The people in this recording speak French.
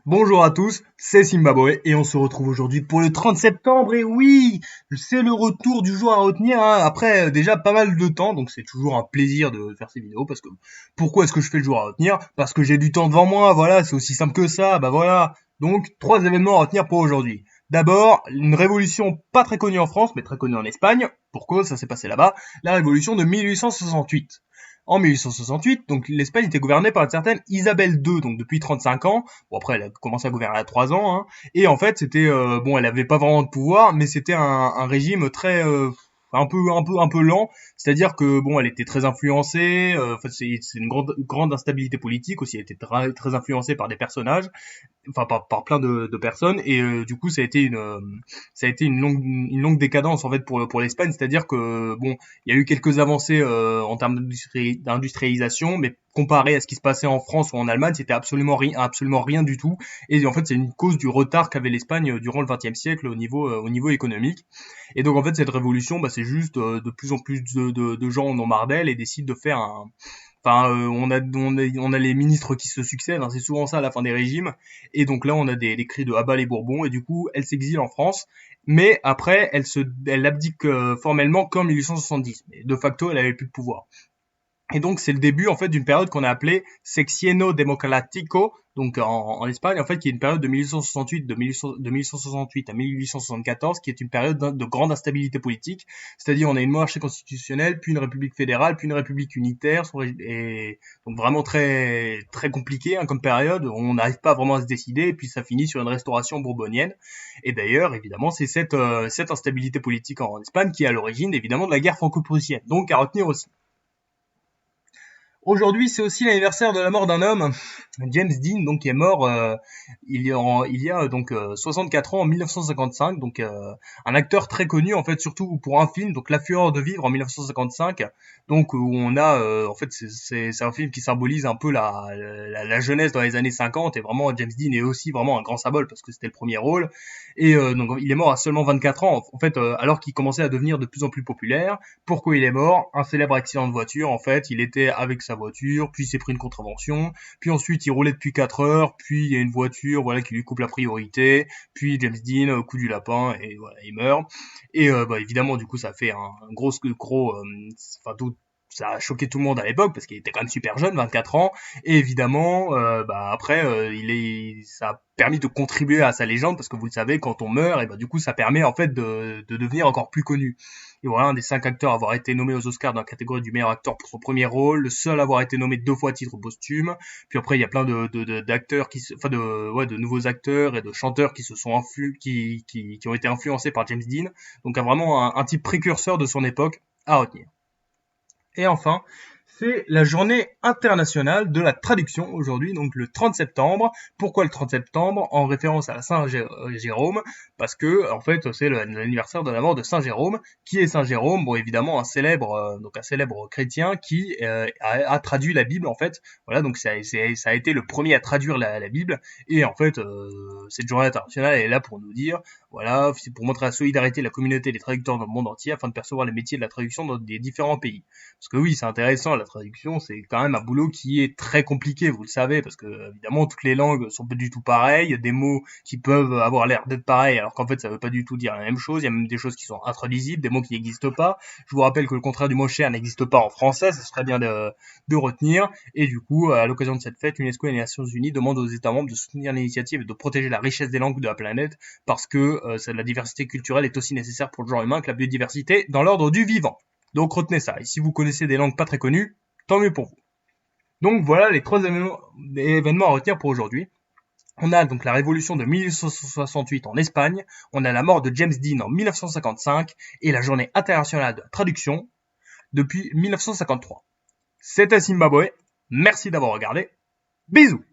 Bonjour à tous, c'est Zimbabwe et on se retrouve aujourd'hui pour le 30 septembre et oui, c'est le retour du jour à retenir hein, après déjà pas mal de temps donc c'est toujours un plaisir de faire ces vidéos parce que pourquoi est-ce que je fais le jour à retenir? Parce que j'ai du temps devant moi, voilà, c'est aussi simple que ça, bah voilà. Donc trois événements à retenir pour aujourd'hui. D'abord, une révolution pas très connue en France mais très connue en Espagne. Pourquoi ça s'est passé là-bas? La révolution de 1868. En 1868, donc l'Espagne était gouvernée par une certaine Isabelle II, donc depuis 35 ans. Bon après, elle a commencé à gouverner à 3 ans, hein. Et en fait, c'était bon, elle avait pas vraiment de pouvoir, mais c'était un régime très un peu lent. C'est-à-dire que bon, elle était très influencée. En fait, c'est une grande instabilité politique aussi. Elle était très influencée par des personnages, enfin par plein de personnes. Et du coup, ça a été une longue décadence en fait pour l'Espagne. C'est-à-dire que bon, il y a eu quelques avancées en termes d'industrialisation, mais comparé à ce qui se passait en France ou en Allemagne, c'était absolument rien du tout. Et en fait, c'est une cause du retard qu'avait l'Espagne durant le XXe siècle au niveau économique. Et donc en fait, cette révolution, bah, c'est juste de plus en plus de gens en ont marre d'elle et décident de faire un. Enfin, on a les ministres qui se succèdent, hein, c'est souvent ça à la fin des régimes. Et donc là, on a des cris de "Ah bah les Bourbons", et du coup, elle s'exile en France. Mais après, elle abdique formellement qu'en 1870. Mais de facto, elle avait plus de pouvoir. Et donc c'est le début en fait d'une période qu'on a appelée Sexenio Democrático, donc en Espagne en fait, qui est une période de 1868 de 1868 à 1874, qui est une période de grande instabilité politique. C'est-à-dire on a une monarchie constitutionnelle, puis une république fédérale, puis une république unitaire, et donc vraiment très très compliqué hein, comme période. On n'arrive pas vraiment à se décider, et puis ça finit sur une restauration bourbonienne. Et d'ailleurs évidemment c'est cette instabilité politique en Espagne qui est à l'origine évidemment de la guerre franco-prussienne. Donc à retenir aussi. Aujourd'hui, c'est aussi l'anniversaire de la mort d'un homme, James Dean, donc qui est mort il y a donc 64 ans en 1955, donc un acteur très connu en fait, surtout pour un film, donc La Fureur de vivre en 1955, donc où on a en fait c'est un film qui symbolise un peu la jeunesse dans les années 50 et vraiment James Dean est aussi vraiment un grand symbole parce que c'était le premier rôle et donc il est mort à seulement 24 ans en fait alors qu'il commençait à devenir de plus en plus populaire. Pourquoi il est mort? Un célèbre accident de voiture, en fait. Il était avec sa voiture, puis il s'est pris une contravention, puis ensuite il roulait depuis 4 heures, puis il y a une voiture, voilà, qui lui coupe la priorité, puis James Dean, coup du lapin, et voilà, il meurt. Et bah, évidemment, du coup, ça fait un gros, enfin tout, ça a choqué tout le monde à l'époque parce qu'il était quand même super jeune, 24 ans. Et évidemment, bah après, ça a permis de contribuer à sa légende parce que vous le savez, quand on meurt, et bah du coup, ça permet en fait de devenir encore plus connu. Et voilà, un des 5 acteurs à avoir été nommé aux Oscars dans la catégorie du meilleur acteur pour son premier rôle, le seul à avoir été nommé 2 fois à titre posthume. Puis après, il y a plein d'acteurs de nouveaux acteurs et de chanteurs qui se sont qui ont été influencés par James Dean. Donc, vraiment un type précurseur de son époque à retenir. Et enfin, c'est la journée internationale de la traduction aujourd'hui, donc le 30 septembre. Pourquoi le 30 septembre? En référence à Saint Jérôme, parce que en fait c'est l'anniversaire de la mort de Saint Jérôme. Qui est Saint Jérôme? Bon, évidemment un célèbre chrétien qui a traduit la Bible en fait. Voilà, donc ça a été le premier à traduire la Bible. Et en fait, cette journée internationale est là pour nous dire, voilà, c'est pour montrer la solidarité de la communauté des traducteurs dans le monde entier afin de percevoir les métiers de la traduction dans des différents pays. Parce que oui, c'est intéressant, la traduction, c'est quand même un boulot qui est très compliqué, vous le savez, parce que évidemment, toutes les langues sont pas du tout pareilles, il y a des mots qui peuvent avoir l'air d'être pareils, alors qu'en fait, ça veut pas du tout dire la même chose, il y a même des choses qui sont intraduisibles, des mots qui n'existent pas. Je vous rappelle que le contraire du mot cher n'existe pas en français, ça serait bien de retenir, et du coup, à l'occasion de cette fête, l'UNESCO et les Nations Unies demandent aux États membres de soutenir l'initiative et de protéger la richesse des langues de la planète, parce que la diversité culturelle est aussi nécessaire pour le genre humain que la biodiversité dans l'ordre du vivant. Donc retenez ça. Et si vous connaissez des langues pas très connues, tant mieux pour vous. Donc voilà les 3 événements à retenir pour aujourd'hui. On a donc la révolution de 1868 en Espagne, on a la mort de James Dean en 1955 et la journée internationale de la traduction depuis 1953. C'était Zimbabwe, merci d'avoir regardé, bisous.